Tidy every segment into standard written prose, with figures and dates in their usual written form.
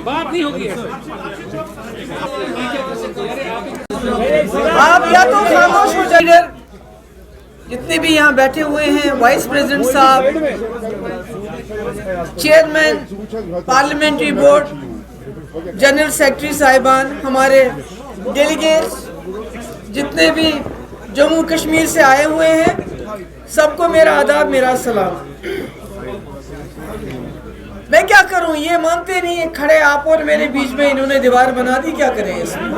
बात नहीं होगी। आप या तो खामोश हो जाइए। जितने भी यहाँ बैठे हुए हैं, वाइस प्रेसिडेंट साहब, chairman parliamentary board, general secretary साहिबान, हमारे डेलीगेट्स, जितने भी जम्मू कश्मीर से आए हुए हैं, सबको मेरा आदाब, मेरा सलाम। मैं क्या करूं, ये मानते नहीं है, खड़े आप और मेरे बीच में इन्होंने दीवार बना दी, क्या करें इसमें?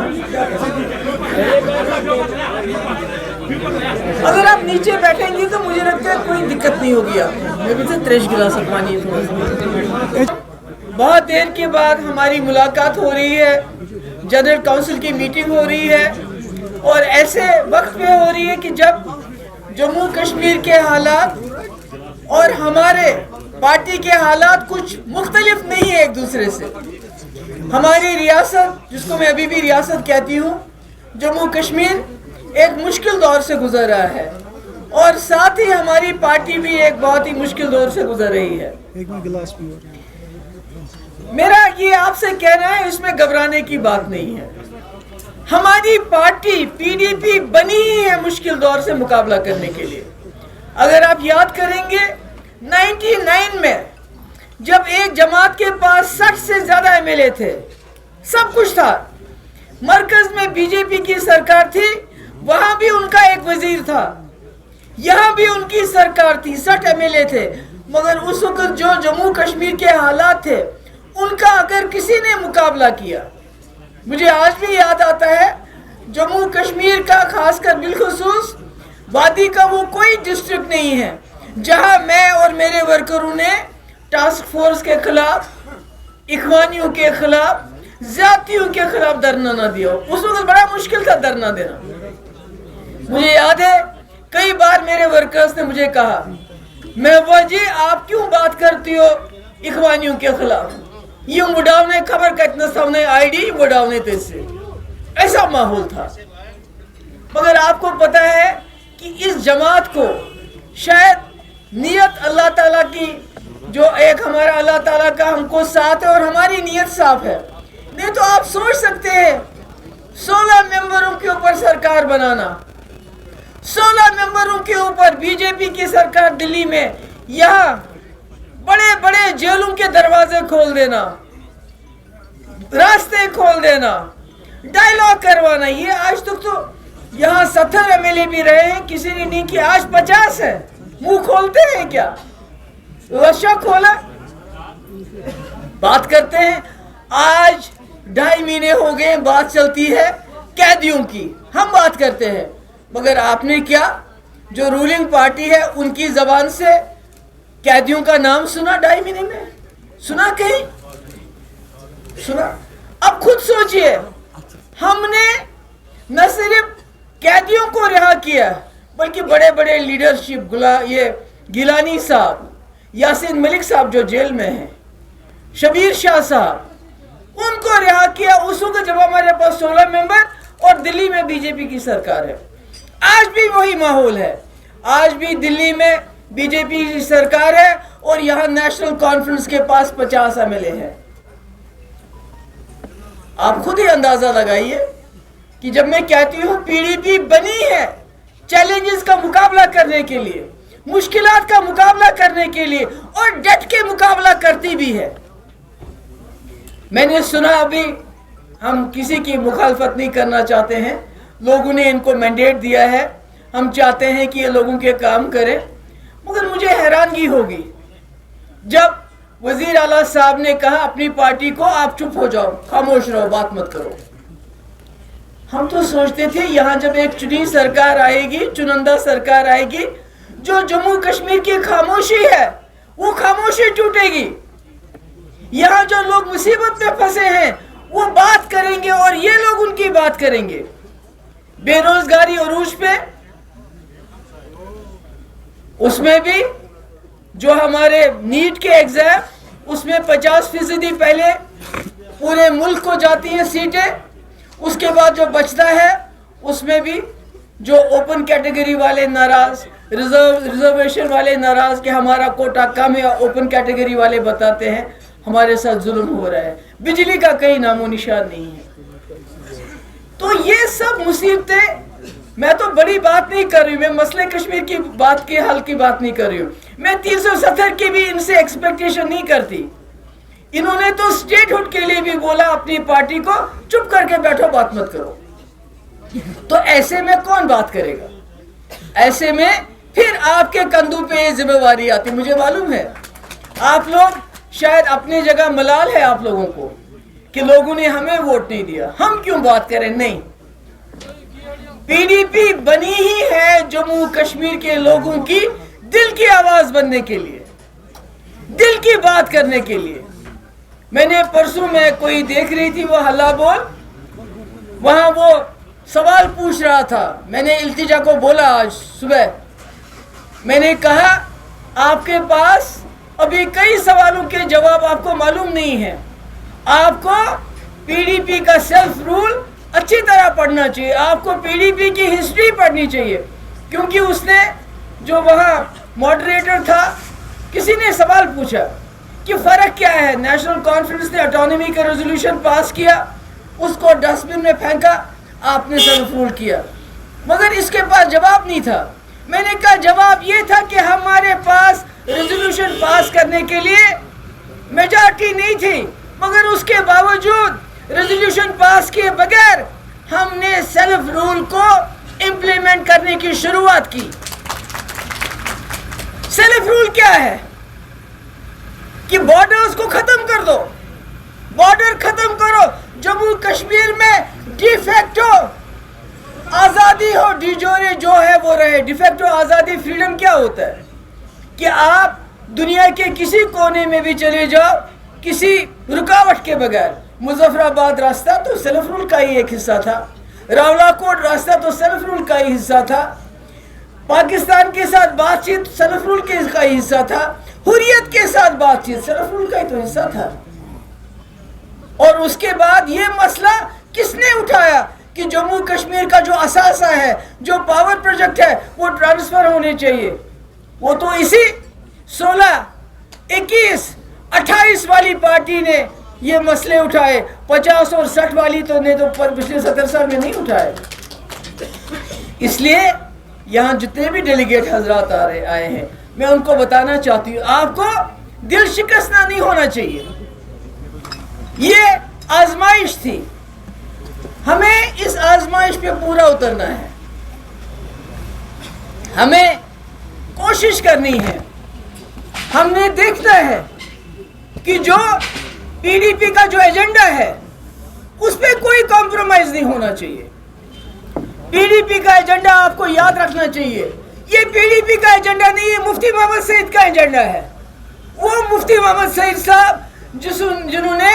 अगर आप नीचे बैठेंगे तो मुझे लगता है कोई दिक्कत नहीं होगी। आपको मैं भी तो 3 गिलास पानी बहुत देर के बाद हमारी मुलाकात हो रही है, जनरल काउंसिल की मीटिंग हो रही है, और ऐसे वक्त पे हो रही है कि जब जम्मू कश्मीर के हालात और हमारे पार्टी के हालात कुछ मुख्तलिफ नहीं है एक दूसरे से। हमारी रियासत, जिसको मैं अभी भी रियासत कहती हूँ, जम्मू कश्मीर एक मुश्किल दौर से गुजर रहा है, और साथ ही हमारी पार्टी भी एक बहुत ही मुश्किल दौर से गुजर रही है। मेरा ये आपसे कहना है, इसमें घबराने की बात नहीं है। हमारी पार्टी पीडीपी बनी ही है मुश्किल दौर से मुकाबला करने के लिए। अगर आप याद करेंगे 99 में जब एक जमात के पास 60 से ज्यादा एमएलए थे, सब कुछ था, मरकज में बीजेपी की सरकार थी, वहां भी उनका एक वजीर था, यहां भी उनकी सरकार थी, 60 एमएलए थे, मगर उस वक्त जो जम्मू कश्मीर के हालात थे उनका अगर किसी ने मुकाबला किया, मुझे आज भी याद आता है, जम्मू कश्मीर का खासकर बिलखुसूस वादी का वो कोई डिस्ट्रिक्ट नहीं है जहां मैं और मेरे वर्करों ने टास्क फोर्स के खिलाफ, इखवानियों के खिलाफ, जातियों के खिलाफ धरना ना दिया। उस वक्त बड़ा मुश्किल था धरना देना। मुझे याद है कई बार मेरे वर्कर्स ने मुझे कहा, महबूबा जी आप क्यों बात करती हो इखवानियों के खिलाफ, ये मुडावने खबर का इतना सामने आईडी मुडावने तेसे, ऐसा माहौल था। मगर आपको पता है कि इस जमात को शायद नियत अल्लाह ताला की, जो एक हमारा अल्लाह ताला का हमको साथ है और हमारी नियत साफ है, नहीं तो आप सोच सकते हैं 16 मेंबरों के ऊपर सरकार बनाना, 16 मेंबरों के ऊपर बीजेपी की सरकार दिल्ली में, यहाँ बड़े बड़े जेलों के दरवाजे खोल देना, रास्ते खोल देना, डायलॉग करवाना। ये आज तक तो यहाँ 70 एमएलए भी रहे हैं, किसी ने नहीं किया, आज 50 है। मुंह खोलते हैं क्या? लशा खोला, बात करते हैं। आज 2.5 महीने हो गए, बात चलती है कैदियों की, हम बात करते हैं, मगर आपने क्या जो रूलिंग पार्टी है उनकी जबान से कैदियों का नाम सुना? 2.5 महीने में सुना? कहीं सुना? अब खुद सोचिए, हमने न सिर्फ कैदियों को रिहा किया, बल्कि बड़े बड़े लीडरशिप, ये गिलानी साहब, यासीन मलिक साहब जो जेल में हैं, शबीर शाह साहब, उनको रिहा किया उस वक्त जब हमारे पास 16 मेंबर और दिल्ली में बीजेपी की सरकार है। आज भी वही माहौल है, आज भी दिल्ली में बीजेपी की सरकार है और यहाँ नेशनल कॉन्फ्रेंस के पास 50 एमएलए है। आप खुद ही अंदाजा लगाइए कि जब मैं कहती हूँ पीडीपी बनी है चैलेंजेस का मुकाबला करने के लिए, मुश्किलात का मुकाबला करने के लिए, और डट के मुकाबला करती भी है। मैंने सुना, अभी हम किसी की मुखालफत नहीं करना चाहते हैं, लोगों ने इनको मैंडेट दिया है, हम चाहते हैं कि ये लोगों के काम करें, मगर मुझे हैरानगी होगी जब वजीर आला साहब ने कहा अपनी पार्टी को आप चुप हो जाओ, खामोश रहो, बात मत करो। हम तो सोचते थे यहाँ जब एक चुनी सरकार आएगी, चुनिंदा सरकार आएगी, जो जम्मू कश्मीर की खामोशी है वो खामोशी टूटेगी, यहाँ जो लोग मुसीबत में फंसे हैं वो बात करेंगे और ये लोग उनकी बात करेंगे। बेरोजगारी अरूज पे, उसमें भी जो हमारे नीट के एग्जाम, उसमें 50% पहले पूरे मुल्क को जाती हैं सीटें, उसके बाद जो बचता है उसमें भी जो ओपन कैटेगरी वाले नाराज, रिजर्वेशन वाले नाराज कि हमारा कोटा कम है, ओपन कैटेगरी वाले बताते हैं हमारे साथ जुल्म हो रहा है, बिजली का कहीं नामो निशान नहीं है। तो ये सब मुसीबतें, मैं तो बड़ी बात नहीं कर रही हूँ, मैं मसले कश्मीर की बात के हल की बात नहीं कर रही हूँ, मैं 370 की भी इनसे एक्सपेक्टेशन नहीं करती। इन्होंने तो स्टेटहुड के लिए भी बोला अपनी पार्टी को, चुप करके बैठो, बात मत करो। तो ऐसे में कौन बात करेगा? ऐसे में फिर आपके कंधों पे ये जिम्मेवारी आती। मुझे मालूम है आप लोग शायद अपनी जगह मलाल है आप लोगों को कि लोगों ने हमें वोट नहीं दिया, हम क्यों बात करें। नहीं, पीडीपी बनी ही है जम्मू कश्मीर के लोगों की दिल की आवाज बनने के लिए, दिल की बात करने के लिए। मैंने परसों में कोई देख रही थी वो हल्ला बोल, वहां वो सवाल पूछ रहा था। मैंने इल्तिजा को बोला आज सुबह, मैंने कहा आपके पास अभी कई सवालों के जवाब आपको मालूम नहीं है, आपको पीडीपी का सेल्फ रूल अच्छी तरह पढ़ना चाहिए, आपको पीडीपी की हिस्ट्री पढ़नी चाहिए। क्योंकि उसने जो वहाँ मॉडरेटर था, किसी ने सवाल पूछा कि फर्क क्या है, नेशनल कॉन्फ्रेंस ने ऑटोनॉमी का रेजोल्यूशन पास किया, उसको डस्टबिन में फेंका, आपने सेल्फ रूल किया, मगर इसके पास जवाब नहीं था। मैंने कहा जवाब ये था कि हमारे पास रेजोल्यूशन पास करने के लिए मेजॉरिटी नहीं थी, मगर उसके बावजूद रेजोल्यूशन पास किए बगैर हमने सेल्फ रूल को इंप्लीमेंट करने की शुरुआत की। सेल्फ रूल क्या है कि बॉर्डर्स को खत्म कर दो, बॉर्डर खत्म करो, जम्मू कश्मीर में डिफेक्टो आजादी हो, डिजोरे जो है वो रहे। डिफेक्टो आजादी, फ्रीडम क्या होता है कि आप दुनिया के किसी कोने में भी चले जाओ किसी रुकावट के बगैर। मुजफ्फराबाद रास्ता तो सेल्फ रूल का ही एक हिस्सा था, रावलाकोट रास्ता तो सेल्फ रूल का ही हिस्सा था, पाकिस्तान के साथ बातचीत सेल्फ रूल का ही हिस्सा था, हुर्रियत के साथ बातचीत सेल्फ रूल का ही तो हिस्सा था। और उसके बाद ये मसला किसने उठाया कि जम्मू कश्मीर का जो असासा है, जो पावर प्रोजेक्ट है, वो ट्रांसफर होने चाहिए। वो तो इसी 16, 21, 28 वाली पार्टी ने ये मसले उठाए, 50 और 60 वाली तो ने तो पिछले 70 साल में नहीं उठाए। इसलिए यहाँ जितने भी डेलीगेट हजरात आए हैं, मैं उनको बताना चाहती हूँ, आपको दिल शिकस्ता नहीं होना चाहिए। ये आजमाइश थी, हमें इस आजमाइश पे पूरा उतरना है, हमें कोशिश करनी है, हमने देखना है कि जो पीडीपी का जो एजेंडा है उस पे कोई कॉम्प्रोमाइज नहीं होना चाहिए। पीडीपी का एजेंडा आपको याद रखना चाहिए, ये पीडीपी का एजेंडा नहीं है, मुफ्ती मोहम्मद सईद का एजेंडा है। वो मुफ्ती मोहम्मद सईद साहब जिन्होंने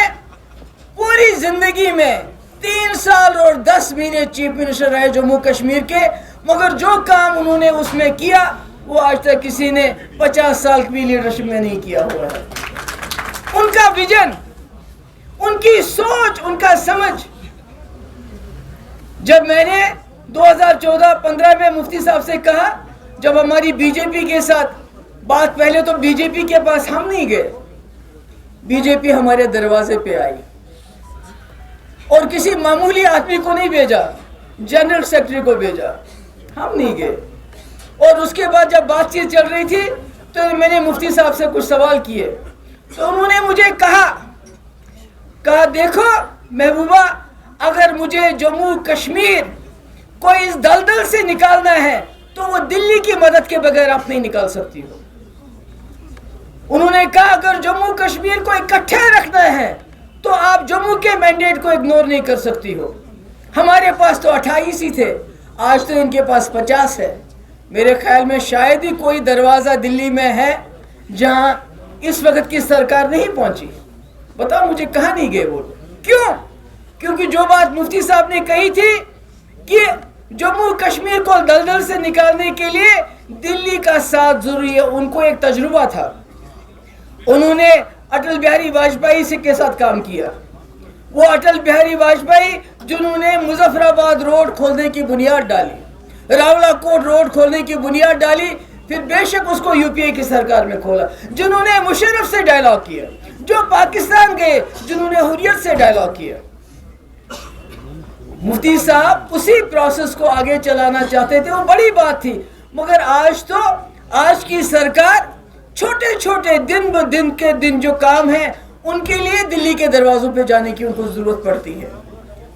पूरी जिंदगी में 3 साल और 10 महीने चीफ मिनिस्टर रहे जम्मू कश्मीर के, मगर जो काम उन्होंने उसमें किया वो आज तक किसी ने 50 साल की लीडरशिप में नहीं किया हुआ है। उनका विजन, उनकी सोच, उनका समझ। जब मैंने 2014-15 में मुफ्ती साहब से कहा, जब हमारी बीजेपी के साथ बात, पहले तो बीजेपी के पास हम नहीं गए, बीजेपी हमारे दरवाजे पे आई और किसी मामूली आदमी को नहीं भेजा, जनरल सेक्रेटरी को भेजा, हम नहीं गए। और उसके बाद जब बातचीत चल रही थी तो मैंने मुफ्ती साहब से कुछ सवाल किए, तो उन्होंने मुझे कहा देखो महबूबा, अगर मुझे जम्मू कश्मीर को इस दलदल से निकालना है तो वो दिल्ली की मदद के बगैर आप नहीं निकाल सकती हो। उन्होंने कहा अगर जम्मू कश्मीर को इकट्ठा रखना है तो आप जम्मू के मैंडेट को इग्नोर नहीं कर सकती हो। हमारे पास तो 28 ही थे, आज तो इनके पास 50 है। मेरे ख्याल में शायद ही कोई दरवाज़ा दिल्ली में है जहां इस वक्त की सरकार नहीं पहुंची। बताओ मुझे, कहाँ नहीं गए वो? क्यों? क्योंकि जो बात मुफ्ती साहब ने कही थी कि जम्मू कश्मीर को दलदल से निकालने के लिए दिल्ली का साथ जरूरी है, उनको एक तजुर्बा था। उन्होंने अटल बिहारी वाजपेयी से के साथ काम किया। वो अटल बिहारी वाजपेयी जिन्होंने मुजफ्फराबाद रोड खोलने की बुनियाद डाली, रावलाकोट रोड खोलने की बुनियाद डाली, फिर बेशक उसको यूपीए की सरकार में खोला, जिन्होंने मुशर्रफ से डायलॉग किया, जो पाकिस्तान गए जिन्होंने हुर्रियत से डायलॉग किया। मुफ्ती साहब उसी प्रोसेस को आगे चलाना चाहते थे, वो बड़ी बात थी। मगर आज की सरकार छोटे छोटे दिन ब दिन के दिन जो काम है उनके लिए दिल्ली के दरवाजों पे जाने की उनको जरूरत पड़ती है।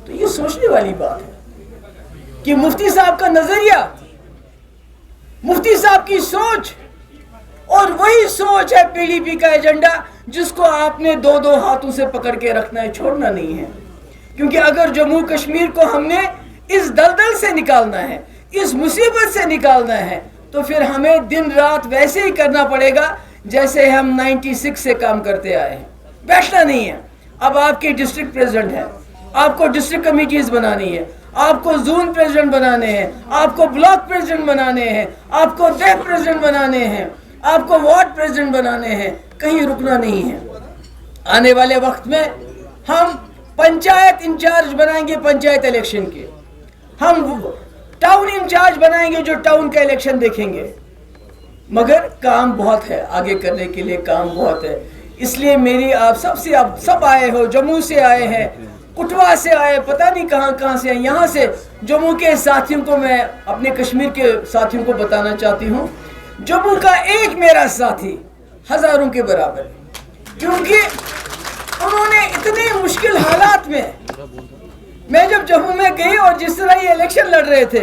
तो ये सोचने वाली बात है कि मुफ्ती साहब का नजरिया, मुफ्ती साहब की सोच, और वही सोच है पीडीपी का एजेंडा, जिसको आपने दो दो हाथों से पकड़ के रखना है, छोड़ना नहीं है। क्योंकि अगर जम्मू कश्मीर को हमने इस दलदल से निकालना है, इस मुसीबत से निकालना है, तो फिर हमें दिन रात वैसे ही करना पड़ेगा जैसे हम 96 से काम करते आए हैं। बैठना नहीं है। अब आपके डिस्ट्रिक्ट प्रेसिडेंट हैं, आपको डिस्ट्रिक्ट कमेटीज बनानी है, आपको जोन प्रेसिडेंट बनाने हैं, आपको ब्लॉक प्रेसिडेंट बनाने हैं, आपको देह प्रेसिडेंट बनाने हैं, आपको वार्ड प्रेसिडेंट बनाने हैं। कहीं रुकना नहीं है। आने वाले वक्त में हम पंचायत इंचार्ज बनाएंगे, पंचायत इलेक्शन के, हम टाउन इंचार्ज बनाएंगे जो टाउन का इलेक्शन देखेंगे। मगर काम बहुत है, आगे करने के लिए काम बहुत है। इसलिए मेरी आप सब आए हो, जम्मू से आए हैं, कुटवा से आए, पता नहीं कहां से आए। यहाँ से जम्मू के साथियों को मैं अपने कश्मीर के साथियों को बताना चाहती हूँ, जम्मू का एक मेरा साथी हजारों के बराबर है। क्योंकि उन्होंने इतने मुश्किल हालात में, मैं जब जम्मू में गई और जिस तरह ये इलेक्शन लड़ रहे थे,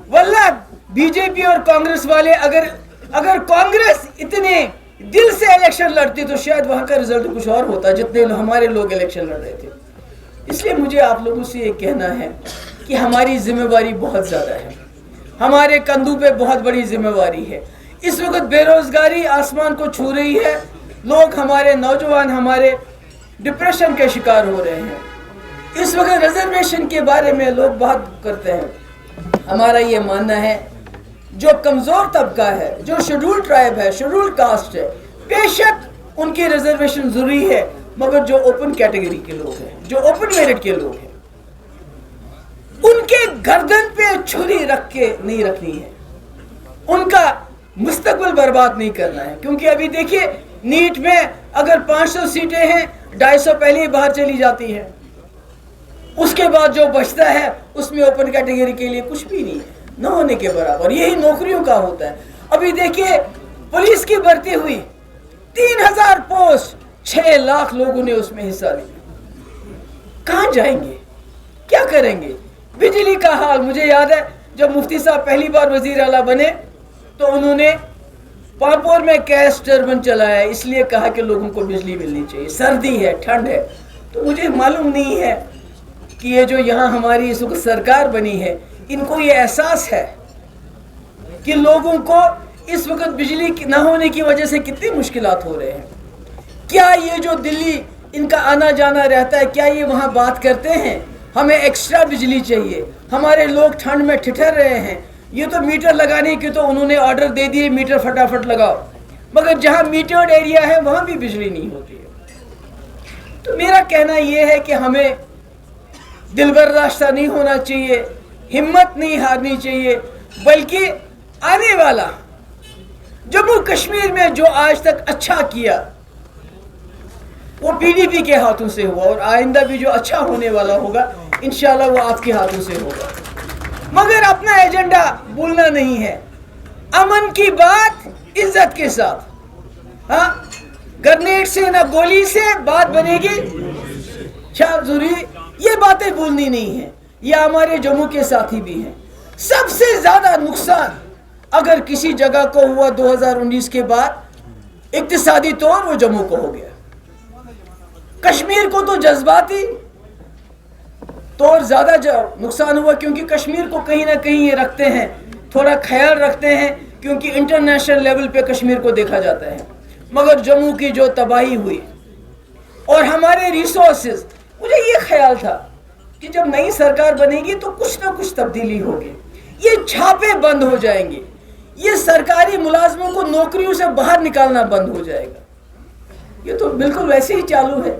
वल्लाह बीजेपी और कांग्रेस वाले, अगर कांग्रेस इतने दिल से इलेक्शन लड़ती तो शायद वहां का रिजल्ट कुछ और होता, जितने हमारे लोग इलेक्शन लड़ रहे थे। इसलिए मुझे आप लोगों से ये कहना है कि हमारी जिम्मेवारी बहुत ज्यादा है, हमारे कंधों पे बहुत बड़ी जिम्मेवारी है। इस वक्त बेरोजगारी आसमान को छू रही है, लोग, हमारे नौजवान, हमारे डिप्रेशन के शिकार हो रहे हैं। इस वक्त रिजर्वेशन के बारे में लोग बात करते हैं। हमारा ये मानना है, जो कमजोर तबका है, जो शेड्यूल ट्राइब है, शेड्यूल कास्ट है, बेशक उनकी रिजर्वेशन जरूरी है, मगर जो ओपन कैटेगरी के लोग हैं, जो ओपन मेरिट के लोग हैं, उनके गर्दन पे छुरी रख के नहीं रखनी है, उनका मुस्तकबिल बर्बाद नहीं करना है। क्योंकि अभी देखिए, नीट में अगर 500 सीटें हैं, 250 पहले ही बाहर चली जाती है। उसके बाद जो बचता है उसमें ओपन कैटेगरी के लिए कुछ भी नहीं है, न होने के बराबर। यही नौकरियों का होता है। अभी देखिए, पुलिस की भर्ती हुई, 3000 पोस्ट, 6 लाख लोगों ने उसमें हिस्सा लिया। कहां जाएंगे, क्या करेंगे? बिजली का हाल, मुझे याद है जब मुफ्ती साहब पहली बार वजीर आला बने तो उन्होंने पापोर में गैस टर्बन चलाया, इसलिए कहा कि लोगों को बिजली मिलनी चाहिए, सर्दी है, ठंड है। तो मुझे मालूम नहीं है कि ये जो यहाँ हमारी इस वक्त सरकार बनी है, इनको ये एहसास है कि लोगों को इस वक्त बिजली न होने की वजह से कितनी मुश्किलात हो रहे हैं। क्या ये जो दिल्ली इनका आना जाना रहता है, क्या ये वहाँ बात करते हैं हमें एक्स्ट्रा बिजली चाहिए, हमारे लोग ठंड में ठिठर रहे हैं? ये तो मीटर लगाने के तो उन्होंने ऑर्डर दे दिए, मीटर फटाफट लगाओ, मगर जहाँ मीटर्ड एरिया है वहाँ भी बिजली नहीं होती है। तो मेरा कहना यह है कि हमें दिल बर्दाश्त नहीं होना चाहिए, हिम्मत नहीं हारनी चाहिए, बल्कि आने वाला जम्मू कश्मीर में जो आज तक अच्छा किया वो पीडीपी के हाथों से हुआ, और आइंदा भी जो अच्छा होने वाला होगा इंशाल्लाह वो आपके हाथों से होगा। मगर अपना एजेंडा भूलना नहीं है। अमन की बात इज्जत के साथ, हाँ, ग्रेनेड से ना गोली से बात बनेगी, जरूरी ये बातें भूलनी नहीं है। ये हमारे जम्मू के साथी भी हैं। सबसे ज्यादा नुकसान अगर किसी जगह को हुआ 2019 के बाद इक्तिसादी तौर, वो जम्मू को हो गया। कश्मीर को तो जज्बाती तौर ज्यादा नुकसान हुआ, क्योंकि कश्मीर को कहीं ना कहीं ये रखते हैं, थोड़ा ख्याल रखते हैं, क्योंकि इंटरनेशनल लेवल पे कश्मीर को देखा जाता है। मगर जम्मू की जो तबाही हुई और हमारे रिसोर्सेज, मुझे ये ख्याल था कि जब नई सरकार बनेगी तो कुछ ना कुछ तब्दीली होगी, ये छापे बंद हो जाएंगे, ये सरकारी मुलाजमों को नौकरियों से बाहर निकालना बंद हो जाएगा। ये तो बिल्कुल वैसे ही चालू है।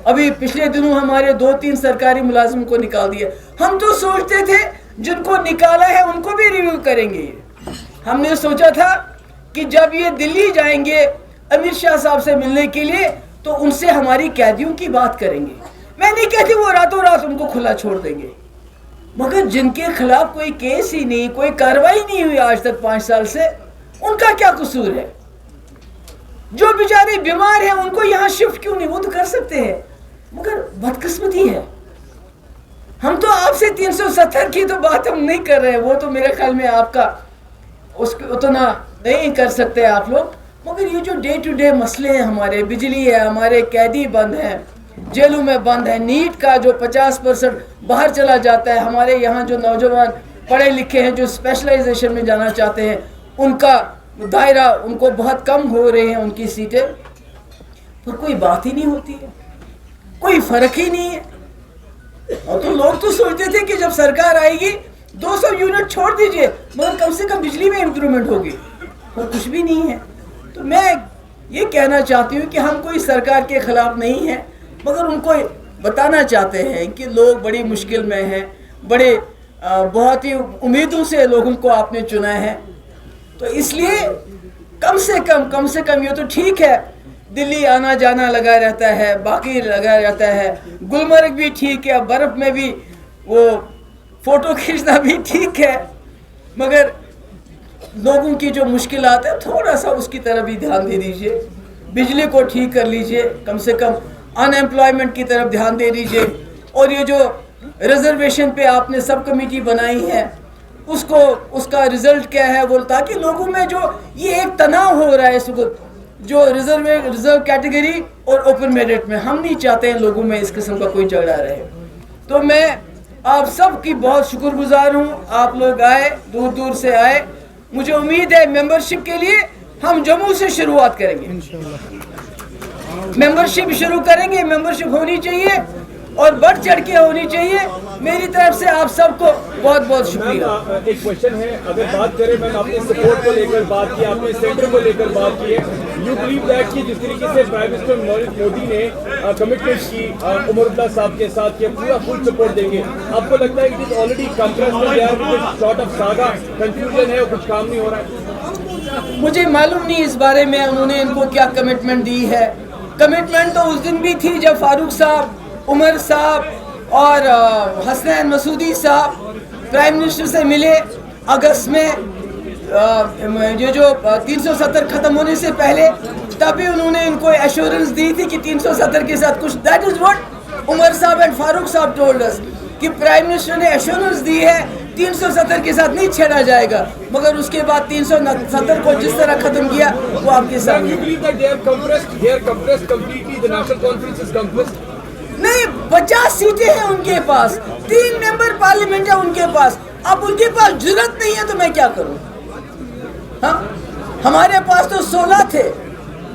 अभी पिछले दिनों हमारे 2-3 सरकारी मुलाजिम को निकाल दिया। हम तो सोचते थे जिनको निकाला है उनको भी रिव्यू करेंगे, ہم نے سوچا تھا کہ جب یہ دلی جائیں گے امت شاہ صاحب سے ملنے کے لیے تو ان سے ہماری قیدیوں کی بات کریں گے. میں نہیں کہتی وہ راتوں رات ان کو کھلا چھوڑ دیں گے, مگر جن کے خلاف کوئی کیس ہی نہیں, کوئی کارروائی نہیں ہوئی آج تک 5 سال سے, ان کا کیا قصور ہے؟ جو بیچارے بیمار ہیں ان کو یہاں شفٹ کیوں نہیں؟ وہ تو کر سکتے ہیں, مگر بدقسمتی ہے. ہم تو آپ سے 370 کی تو بات ہم نہیں کر رہے ہیں, وہ تو میرے خیال میں آپ کا اس کو اتنا نہیں کر سکتے آپ لوگ, مگر یہ جو ڈے ٹو ڈے مسئلے ہیں, ہمارے بجلی ہے, ہمارے قیدی بند ہیں, جیلوں میں بند ہیں, نیٹ کا جو 50% باہر چلا جاتا ہے, ہمارے یہاں جو نوجوان پڑھے لکھے ہیں جو اسپیشلائزیشن میں جانا چاہتے ہیں ان کا دائرہ, ان کو بہت کم ہو رہے ہیں ان کی سیٹیں, پر کوئی بات ہی نہیں ہوتی ہے, کوئی فرق ہی نہیں ہے. اور تو لوگ تو سوچتے تھے کہ جب سرکار آئے گی 200 یونٹ چھوڑ دیجئے مگر کم سے کم بجلی میں امپرومنٹ ہوگی, اور کچھ بھی نہیں ہے. تو میں یہ کہنا چاہتی ہوں کہ ہم کوئی سرکار کے خلاف نہیں ہیں, مگر ان کو بتانا چاہتے ہیں کہ لوگ بڑی مشکل میں ہیں, بڑے بہت ہی امیدوں سے لوگوں کو آپ نے چنا ہے. تو اس لیے کم سے کم یہ تو ٹھیک ہے دلی آنا جانا لگا رہتا ہے, باقی لگا رہتا ہے, گلمرگ بھی ٹھیک ہے, برف میں بھی وہ فوٹو کھینچنا بھی ٹھیک ہے, مگر لوگوں کی جو مشکلات ہیں تھوڑا سا اس کی طرف بھی دھیان دے دیجئے, بجلی کو ٹھیک کر لیجئے, کم سے کم ان ایمپلائمنٹ کی طرف دھیان دے دیجئے, اور یہ جو ریزرویشن پہ آپ نے سب کمیٹی بنائی ہے اس کا رزلٹ کیا ہے, وہ تاکہ لوگوں میں جو یہ ایک تناؤ ہو رہا ہے اس وقت جو ریزرو کیٹیگری اور اوپن میرٹ میں, ہم نہیں چاہتے ہیں لوگوں میں اس قسم کا کوئی جھگڑا رہے. تو میں آپ سب کی بہت شکر گزار ہوں, آپ لوگ آئے, دور دور سے آئے. مجھے امید ہے ممبرشپ کے لیے ہم جموں سے شروعات کریں گے, ممبرشپ شروع کریں گے, ممبرشپ ہونی چاہیے اور بڑھ چڑھ کے ہونی چاہیے. میری طرف سے آپ سب کو بہت بہت شکریہ. ایک کوشچن ہے, اگر بات کریں میم آپ نے سپورٹ کو لے کر بات کی, آپ نے سینٹر کو لے کر بات کی ہے, یو بلیو دیٹ کہ جس طریقے سے پرائم منسٹر مودی نے کمٹمنٹ کی عمر اللہ صاحب کے ساتھ کہ پورا فل سپورٹ دیں گے, آپ کو لگتا ہے کہ it is already compressed short of saga, confusion ہے اور کچھ کام نہیں ہو رہا ہے؟ مجھے معلوم نہیں اس بارے میں انہوں نے ان کو کیا کمٹمنٹ دی ہے. کمٹمنٹ تو اس دن بھی تھی جب فاروق صاحب, عمر صاحب اور حسنین مسعودی صاحب پرائم منسٹر سے ملے اگست میں, یہ جو 370 ختم ہونے سے پہلے, تبھی انہوں نے ان کو ایشورنس دی تھی کہ 370 کے ساتھ کچھ, دیٹ از واٹ عمر صاحب اینڈ فاروق صاحب ٹولڈ اس, کہ پرائم منسٹر نے ایشورنس دی ہے 370 کے ساتھ نہیں چھیڑا جائے گا, مگر اس کے بعد 370 کو جس طرح ختم کیا وہ آپ کے سامنے. نہیں, 50 سیٹیں ہیں ان کے پاس, 3 ممبر پارلیمنٹ ہے ان کے پاس, اب ان کے پاس جرت نہیں ہے تو میں کیا کروں؟ ہاں, ہمارے پاس تو 16 تھے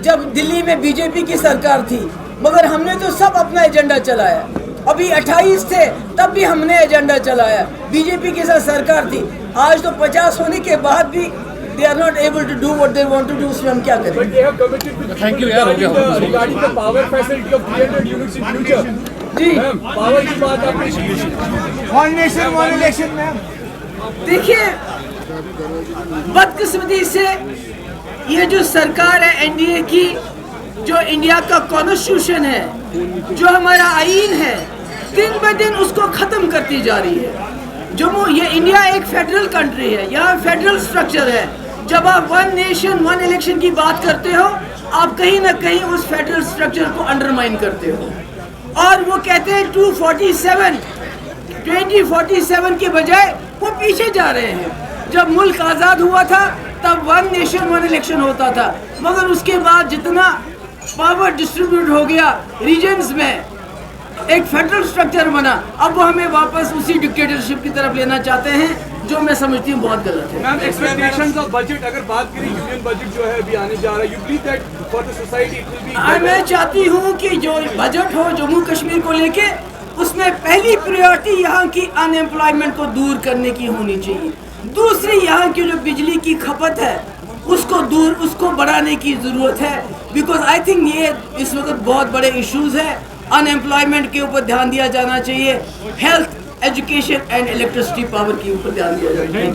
جب دلی میں بی جے پی کی سرکار تھی, مگر ہم نے تو سب اپنا ایجنڈا چلایا. ابھی 28 تھے تب بھی ہم نے ایجنڈا چلایا, بی جے پی کے ساتھ سرکار تھی. آج تو 50 ہونے کے بعد بھی they are not able to do what they want to do, اس میں ہم کیا کریں؟ But they have committed to Thank you, yeah, regarding the power facility of 300 units in future. جی پاور کی بات آپ نے One nation, one election, ma'am. دیکھیے, بدقسمتی سے یہ جو سرکار ہے این ڈی اے کی, جو انڈیا کا کانسٹیٹیوشن ہے, جو ہمارا آئین ہے, دن بہ دن اس کو ختم کرتی جا رہی ہے. جموں, یہ انڈیا ایک فیڈرل کنٹری ہے, یہاں فیڈرل سٹرکچر ہے. جب آپ 1 نیشن 1 الیکشن کی بات کرتے ہو, آپ کہیں نہ کہیں اس فیڈرل سٹرکچر کو انڈرمائن کرتے ہو. اور وہ کہتے ہیں 2047 کے بجائے وہ پیچھے جا رہے ہیں. جب ملک آزاد ہوا تھا تب 1 نیشن 1 الیکشن ہوتا تھا, مگر اس کے بعد جتنا پاور ڈسٹریبیوٹ ہو گیا ریجنز میں, ایک فیڈرل سٹرکچر بنا, اب وہ ہمیں واپس اسی ڈکٹیٹرشپ کی طرف لینا چاہتے ہیں, جو میں سمجھتی ہوں بہت غلط ہے. میم ایکسپیکٹیشنز آف بجٹ, اگر بات کریں یونین بجٹ جو ہے ابھی آنے جا رہا ہے, you believe that for the society it will be, میں چاہتی ہوں کہ جو بجٹ ہو جموں کشمیر کو لے کے, اس میں پہلی پریورٹی یہاں کی ان ایمپلائمنٹ کو دور کرنے کی ہونی چاہیے. دوسری, یہاں کی جو بجلی کی کھپت ہے اس کو بڑھانے کی ضرورت ہے, بیکاز آئی تھنک یہ اس وقت بہت بڑے ایشوز ہیں. ان ایمپلائمنٹ کے اوپر دھیان دیا جانا چاہیے, health, education and electricity power کے اوپر دھیان دیا جانا چاہیے.